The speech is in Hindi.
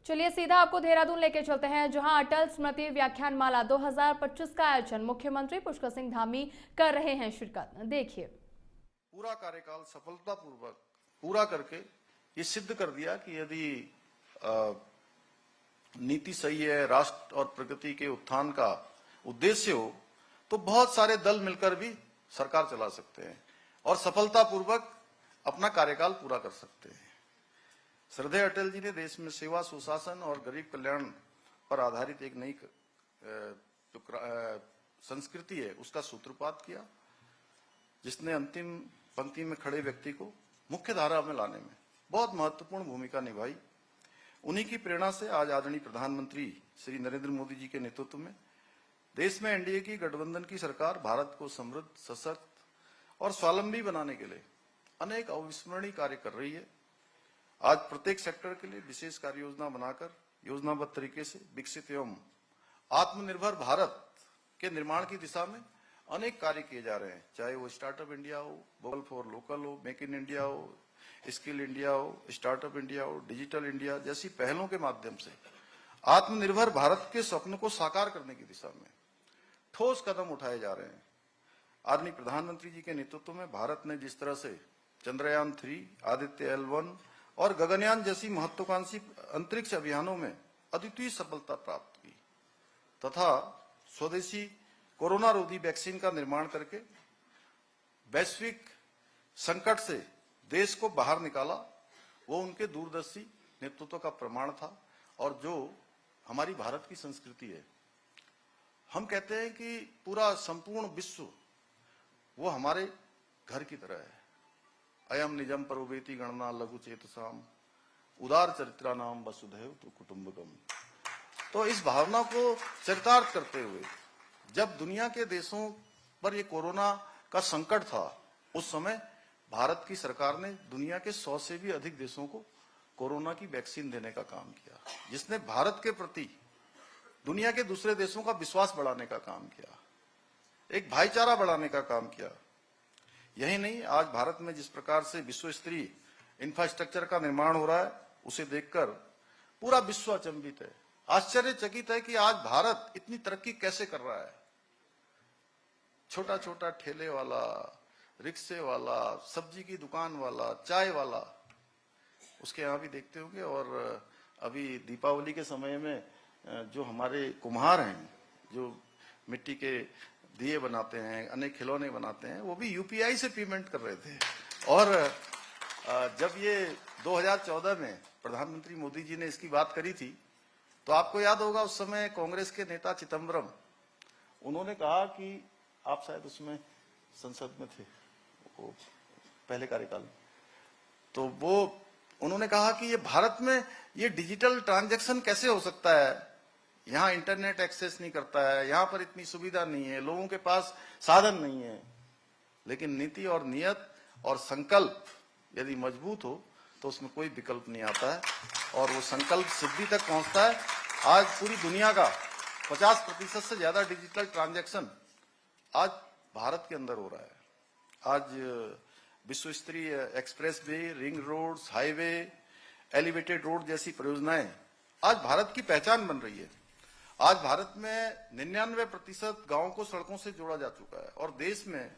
चलिए सीधा आपको देहरादून लेके चलते हैं, जहां अटल स्मृति व्याख्यान माला 2025 का आयोजन मुख्यमंत्री पुष्कर सिंह धामी कर रहे हैं शिरकत। देखिए, पूरा कार्यकाल सफलतापूर्वक पूरा करके ये सिद्ध कर दिया कि यदि नीति सही है, राष्ट्र और प्रगति के उत्थान का उद्देश्य हो, तो बहुत सारे दल मिलकर भी सरकार चला सकते हैं और सफलतापूर्वक अपना कार्यकाल पूरा कर सकते हैं। श्रद्धेय अटल जी ने देश में सेवा, सुशासन और गरीब कल्याण पर आधारित एक नई जो संस्कृति है उसका सूत्रपात किया, जिसने अंतिम पंक्ति में खड़े व्यक्ति को मुख्य धारा में लाने में बहुत महत्वपूर्ण भूमिका निभाई। उन्हीं की प्रेरणा से आज आदरणीय प्रधानमंत्री श्री नरेंद्र मोदी जी के नेतृत्व में देश में एनडीए की गठबंधन की सरकार भारत को समृद्ध, सशक्त और स्वावलंबी बनाने के लिए अनेक अविस्मरणीय कार्य कर रही है। आज प्रत्येक सेक्टर के लिए विशेष कार्य योजना बनाकर योजनाबद्ध तरीके से विकसित एवं आत्मनिर्भर भारत के निर्माण की दिशा में अनेक कार्य किए जा रहे हैं, चाहे वो स्टार्टअप इंडिया हो, वोकल फॉर लोकल हो, मेक इन इंडिया हो, स्किल इंडिया हो, स्टार्टअप इंडिया हो, डिजिटल इंडिया जैसी पहलों के माध्यम से आत्मनिर्भर भारत के स्वप्न को साकार करने की दिशा में ठोस कदम उठाए जा रहे हैं। आदरणीय प्रधानमंत्री जी के नेतृत्व में भारत ने जिस तरह से चंद्रयान 3, आदित्य L1 और गगनयान जैसी महत्वाकांक्षी अंतरिक्ष अभियानों में अद्वितीय सफलता प्राप्त की तथा स्वदेशी कोरोना रोधी वैक्सीन का निर्माण करके वैश्विक संकट से देश को बाहर निकाला, वो उनके दूरदर्शी नेतृत्व का प्रमाण था। और जो हमारी भारत की संस्कृति है, हम कहते हैं कि पूरा संपूर्ण विश्व वो हमारे घर की तरह है। अयम निजम परोवेति गणना लघु चेतसाम उदार चरित्रा नाम वसुधैव तो कुटुंबकम। तो इस भावना को चरितार्थ करते हुए जब दुनिया के देशों पर ये कोरोना का संकट था, उस समय भारत की सरकार ने दुनिया के 100 से भी अधिक देशों को कोरोना की वैक्सीन देने का काम किया, जिसने भारत के प्रति दुनिया के दूसरे देशों का विश्वास बढ़ाने का काम किया, एक भाईचारा बढ़ाने का काम किया। यही नहीं, आज भारत में जिस प्रकार से विश्व स्तरीय इंफ्रास्ट्रक्चर का निर्माण हो रहा है, उसे देखकर पूरा विश्व अचंभित है, आश्चर्यचकित है कि आज भारत इतनी तरक्की कैसे कर रहा है। छोटा छोटा ठेले वाला, रिक्शे वाला, सब्जी की दुकान वाला, चाय वाला, उसके यहाँ भी देखते होंगे। और अभी दीपावली के समय में जो हमारे कुम्हार हैं, जो मिट्टी के दिए बनाते हैं, अनेक खिलौने बनाते हैं, वो भी यूपीआई से पेमेंट कर रहे थे। और जब ये 2014 में प्रधानमंत्री मोदी जी ने इसकी बात करी थी, तो आपको याद होगा उस समय कांग्रेस के नेता चिदम्बरम, उन्होंने कहा कि आप शायद उसमें संसद में थे वो पहले कार्यकाल में, तो वो उन्होंने कहा कि ये भारत में ये डिजिटल ट्रांजैक्शन कैसे हो सकता है, यहाँ इंटरनेट एक्सेस नहीं करता है, यहाँ पर इतनी सुविधा नहीं है, लोगों के पास साधन नहीं है। लेकिन नीति और नियत और संकल्प यदि मजबूत हो तो उसमें कोई विकल्प नहीं आता है और वो संकल्प सिद्धि तक पहुंचता है। आज पूरी दुनिया का 50% से ज्यादा डिजिटल ट्रांजैक्शन आज भारत के अंदर हो रहा है। आज विश्व स्तरीय express way, ring roads, highway, elevated road जैसी परियोजनाएं आज भारत की पहचान बन रही है। आज भारत में 99% गांवों को सड़कों से जोड़ा जा चुका है और देश में